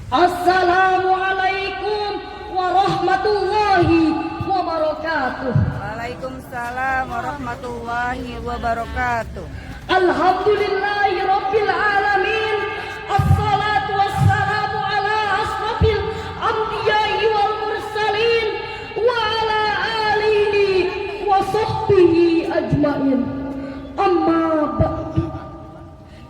Assalamualaikum warahmatullahi wabarakatuh. Waalaikumsalam warahmatullahi wabarakatuh. Alhamdulillahi rabbil alamin. Assalatu wassalamu ala asrafil anbiya'i wal mursalin wa ala alihi wa sahbihi ajmain. Amma ba'du.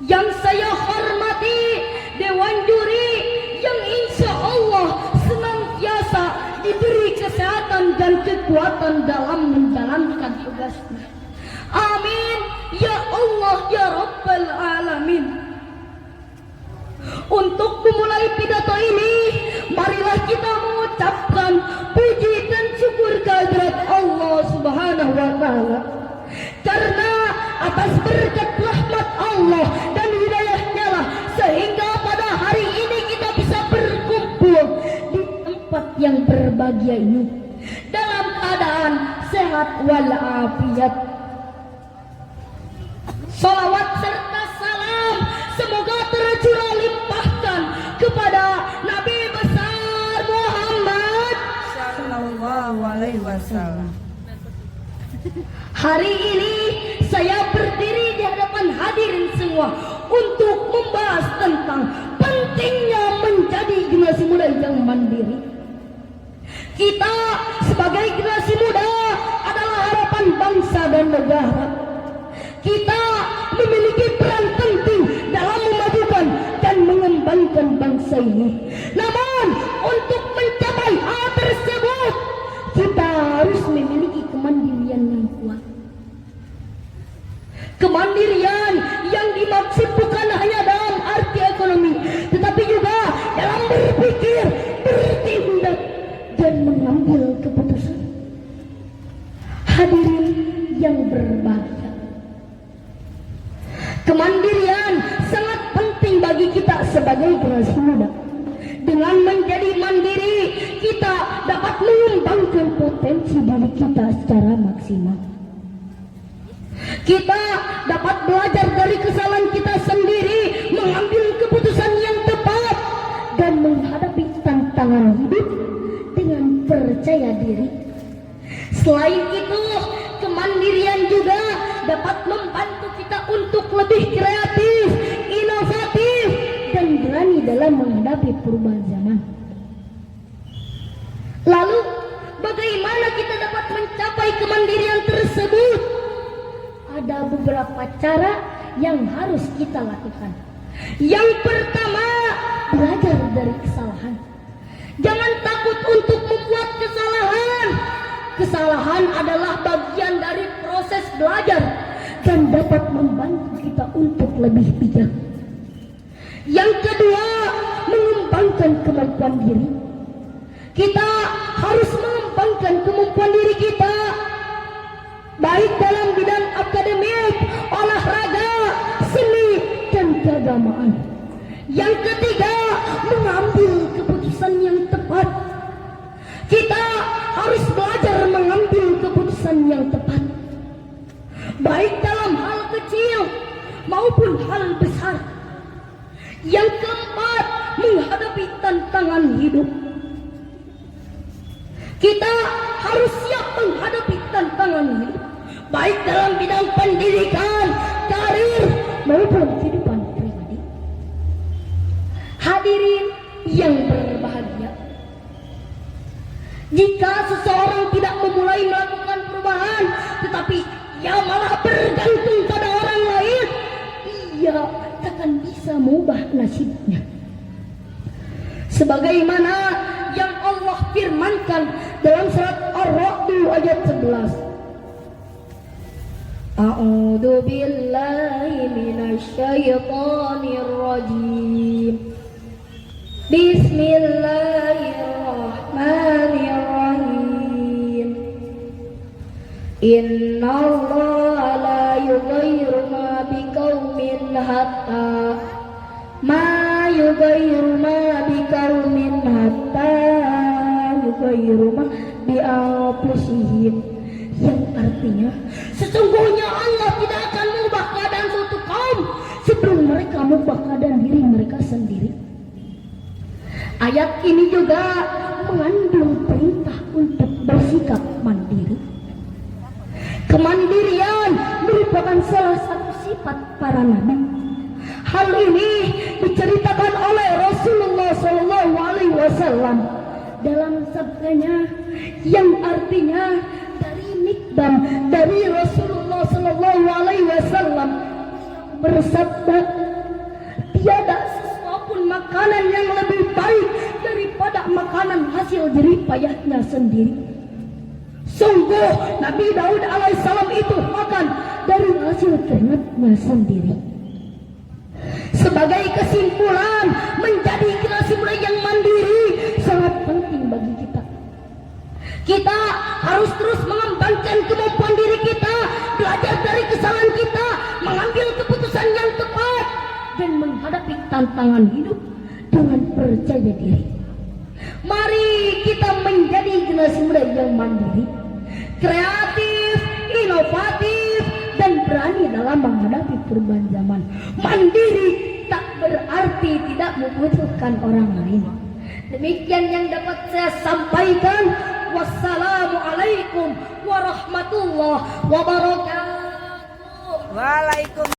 Yang saya hormati Dewan Juri yang insya Allah senantiasa diberi kesehatan dan kekuatan dalam menjalankan tugasnya. Amin ya Allah ya Rabbal Alamin. Untuk memulai pidato ini, marilah kita mengucapkan puji dan syukur kehadirat Allah Subhanahu wa taala. Karena atas berkat rahmat Allah dan hidayahnya lah sehingga pada hari ini kita bisa berkumpul di tempat yang berbahagia ini dalam keadaan sehat walafiat. Salawat serta salam semoga tercurah limpahkan kepada Nabi besar Muhammad Sallallahu alaihi wasallam. Hari ini saya berdiri di hadapan hadirin semua untuk membahas tentang pentingnya menjadi generasi muda yang mandiri. Kita sebagai generasi muda adalah harapan bangsa dan negara. Kita memiliki peran penting dalam memajukan dan mengembangkan bangsa ini. Namun untuk mencapai hal tersebut kita harus memiliki kemandirian yang kuat. Kemandirian yang dimaksud bukan hanya dalam arti ekonomi, tetapi juga dalam berpikir, bertindak, dan mengambil keputusan. Hadirin yang berbahagia, kemandirian sangat penting bagi kita sebagai generasi muda. Dengan menjadi mandiri, kita dapat mengembangkan potensi diri kita secara maksimal. Kita dapat belajar dari kesalahan kita sendiri, mengambil keputusan yang tepat, dan menghadapi tantangan hidup dengan percaya diri. Selain itu, kemandirian juga dapat membantu kita untuk lebih kreatif, inovatif, dan berani dalam menghadapi perubahan zaman. Lalu, bagaimana kita dapat mencapai kemandirian tersebut? Ada beberapa cara yang harus kita lakukan. Yang pertama, belajar dari kesalahan. Jangan takut untuk membuat kesalahan. Kesalahan adalah bagian dari proses belajar dan dapat membantu kita untuk lebih bijak. Yang kedua, mengembangkan kemampuan diri. Kita harus mengembangkan kemampuan diri kita, baik dalam bidang akademik, olahraga, seni, dan keagamaan. Yang ketiga, mengambil keputusan yang tepat. Kita harus belajar mengambil keputusan yang tepat, baik dalam hal kecil maupun hal besar. Yang keempat, menghadapi tantangan hidup. Kita harus siap menghadapi tantangan hidup, baik dalam bidang pendidikan, karir, maupun kehidupan pribadi. Hadirin yang berbahagia, jika seseorang tidak memulai melakukan perubahan, tetapi ia malah bergantung pada orang lain, ia takkan bisa mengubah nasibnya. Sebagaimana yang Allah firmankan dalam surat Ar-Ra'd ayat 11. A'udzu billahi minasy syaithanir rajim. Bismillahirrahmanirrahim. Innallaha la yughayyiru ma biqaumin hatta yughayyiru ma biqaumin hatta yughayyiru ma bi anfusihim. Yang artinya, sesungguhnya Allah tidak akan mengubah keadaan suatu kaum sebelum mereka mengubah keadaan diri mereka sendiri. Ayat ini juga mengandung perintah untuk bersikap mandiri. Kemandirian merupakan salah satu sifat para nabi. Hal ini diceritakan oleh Rasulullah SAW dalam sabdanya yang artinya dari mikdam dari Rasulullah SAW bersabda, tiada sesuatu makanan yang lebih baik daripada makanan hasil jerih payahnya sendiri. Sungguh Nabi Daud alaihissalam itu makan dari hasil keringatnya sendiri. Sebagai kesimpulan, menjadi generasi muda yang mandiri sangat penting bagi kita. Kita harus terus mengembangkan kemampuan diri kita, belajar dari kesalahan kita, mengambil keputusan yang tepat, dan menghadapi tantangan hidup dengan percaya diri. Mari kita menjadi generasi muda yang mandiri, kreatif, inovatif, dan berani dalam menghadapi perubahan zaman. Mandiri tak berarti tidak membutuhkan orang lain. Demikian yang dapat saya sampaikan. Wassalamualaikum warahmatullahi wabarakatuh. Waalaikumsalam.